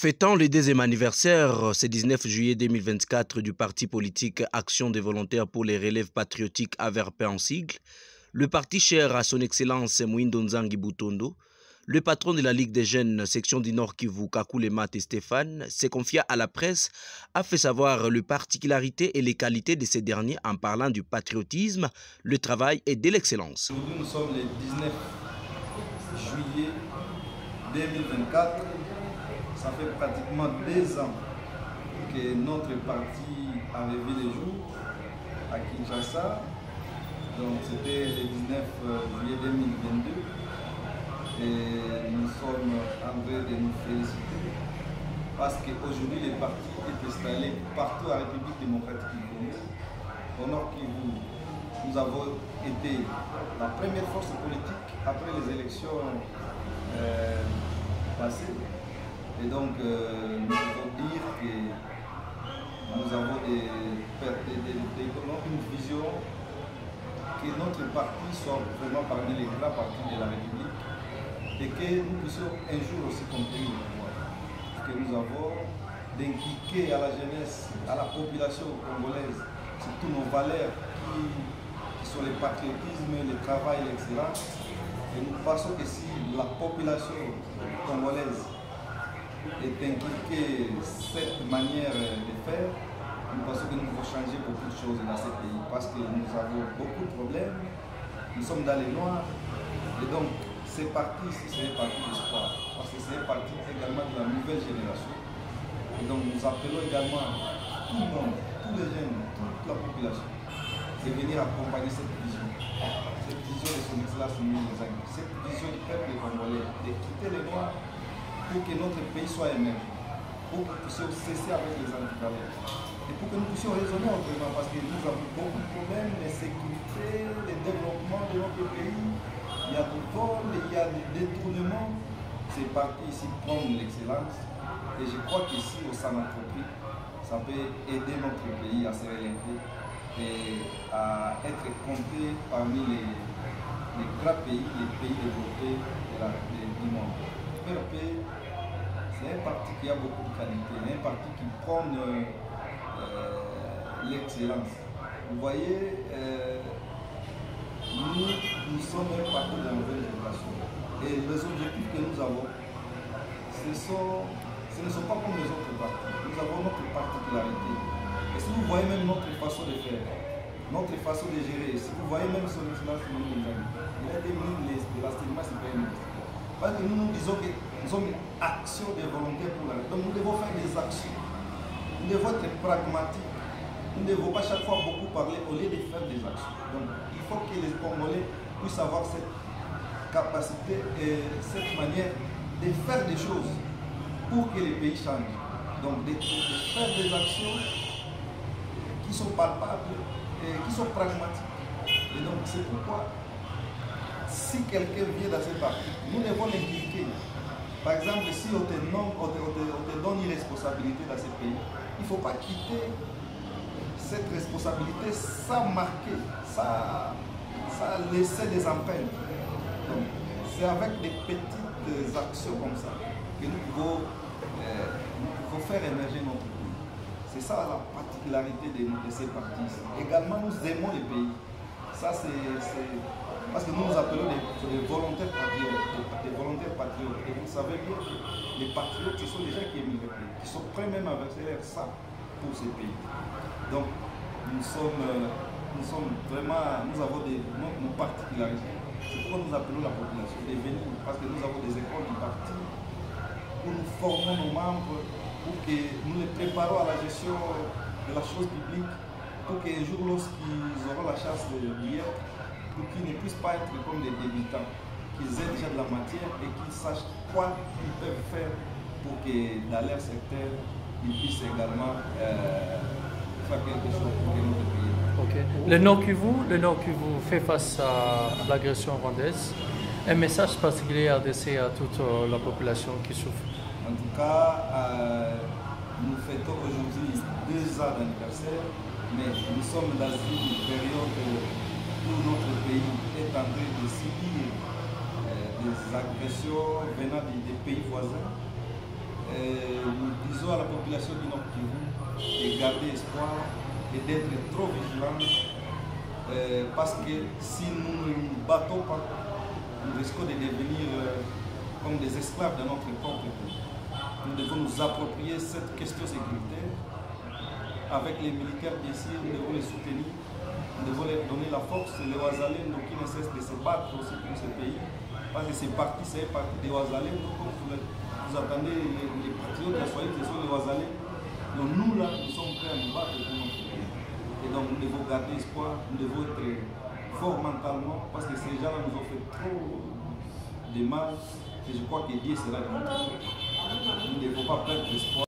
Fêtant le deuxième anniversaire, ce 19 juillet 2024 du parti politique Action des volontaires pour les relèves patriotiques AVRP en sigle, le parti cher à son excellence Mwindo Nzangi Butondo, le patron de la Ligue des jeunes section du Nord Kivu, Kakule Mat et Stéphane, s'est confié à la presse, a fait savoir les particularités et les qualités de ces derniers en parlant du patriotisme, le travail et de l'excellence. Aujourd'hui, nous sommes le 19 juillet 2024. Ça fait pratiquement 2 ans que notre parti avait vu le jour à Kinshasa. Donc c'était le 19 juillet 2022. Et nous sommes en train de nous féliciter parce qu'aujourd'hui le parti est installé partout à la République démocratique du Congo. Au Nord Kivu, nous avons été la première force politique après les élections passées. Et donc, nous pouvons dire que nous avons une vision que notre parti soit vraiment parmi les grands partis de la République et que nous puissions un jour aussi conquérir le pouvoir. Que nous avons d'inculquer à la jeunesse, à la population congolaise, surtout nos valeurs qui sont le patriotisme, le travail, l'excellence. Et nous pensons que si la population congolaise est inculquée cette manière de faire, nous pensons que nous devons changer beaucoup de choses dans ce pays parce que nous avons beaucoup de problèmes, nous sommes dans les noirs et donc ces partis ici, c'est un parti d'espoir parce que c'est un parti également de la nouvelle génération et donc nous appelons également tout le monde, tous les jeunes, toute la population de venir accompagner cette vision de son excellence Mwindo Nzangi, cette vision du peuple congolais, de quitter les noirs pour que notre pays soit émergent, pour que nous puissions cesser avec les antivaleurs et pour que nous puissions raisonner autrement parce que nous avons beaucoup de problèmes de sécurité, de développement de notre pays, il y a des vols, il y a des détournements. Ces partis ici prennent l'excellence et je crois qu'ici au Sanatropie, ça peut aider notre pays à se réaliser et à être compté parmi les grands pays, les pays développés du monde. C'est un parti qui a beaucoup de qualité, un parti qui prône l'excellence. Vous voyez, nous sommes un parti de la nouvelle génération. Et les objectifs que nous avons, ce ne sont pas comme les autres partis. Nous avons notre particularité. Et si vous voyez même notre façon de faire, notre façon de gérer, si vous voyez même son excellence, il a été ministre de l'enseignement supérieur. Parce que nous disons que nous sommes une action des volontaires pour la. Donc nous devons faire des actions. Nous devons être pragmatiques. Nous ne devons pas chaque fois beaucoup parler au lieu de faire des actions. Donc il faut que les Congolais puissent avoir cette capacité et cette manière de faire des choses pour que les pays changent. Donc de faire des actions qui sont palpables et qui sont pragmatiques. Et donc c'est pourquoi si quelqu'un vient dans ce parti, nous devons l'impliquer. Par exemple, si on te donne une responsabilité dans ce pays, il ne faut pas quitter cette responsabilité sans marquer, sans laisser des empreintes. Donc, c'est avec des petites actions comme ça que nous pouvons faire émerger notre pays. C'est ça la particularité de ces partis. Également, nous aimons les pays. Ça, c'est parce que nous nous appelons des volontaires patriotes, des volontaires patriotes. Et vous savez bien que les patriotes, ce sont des gens qui aiment le pays, qui sont prêts même à verser leur sang pour ces pays. Donc, nous avons nos particularités. C'est pourquoi nous appelons la population de venir, parce que nous avons des écoles du parti où nous formons nos membres, pour que nous les préparons à la gestion de la chose publique, pour qu'un jour, lorsqu'ils auront la chance de lire, pour qu'ils ne puissent pas être comme des débutants, qu'ils aient déjà de la matière et qu'ils sachent quoi ils peuvent faire pour que dans leur secteur, ils puissent également faire quelque chose pour notre pays. Okay. Le Nord Kivu fait face à l'agression rwandaise. Un message particulier adressé à toute la population qui souffre. En tout cas, nous fêtons aujourd'hui 2 ans d'anniversaire, mais nous sommes dans une période où notre pays est en train de subir des agressions venant des pays voisins. disons à la population du Nord Kivu de garder espoir et d'être trop vigilants parce que si nous ne nous battons pas, nous risquons de devenir comme des esclaves de notre propre pays. Nous devons nous approprier cette question sécuritaire avec les militaires d'ici, nous devons les soutenir, nous devons leur donner la force, les Ouazalendo qui ne cessent de se battre aussi pour ce pays, parce que c'est un parti des Ouazalendo, comme vous attendez les patriotes, les soyez, ce sont les Ouazalendo. Donc nous là, nous sommes prêts à nous battre pour notre pays. Et donc nous devons garder espoir, nous devons être forts mentalement, parce que ces gens-là nous ont fait trop de mal, et je crois que Dieu sera de notre côté. Nous ne devons pas perdre espoir.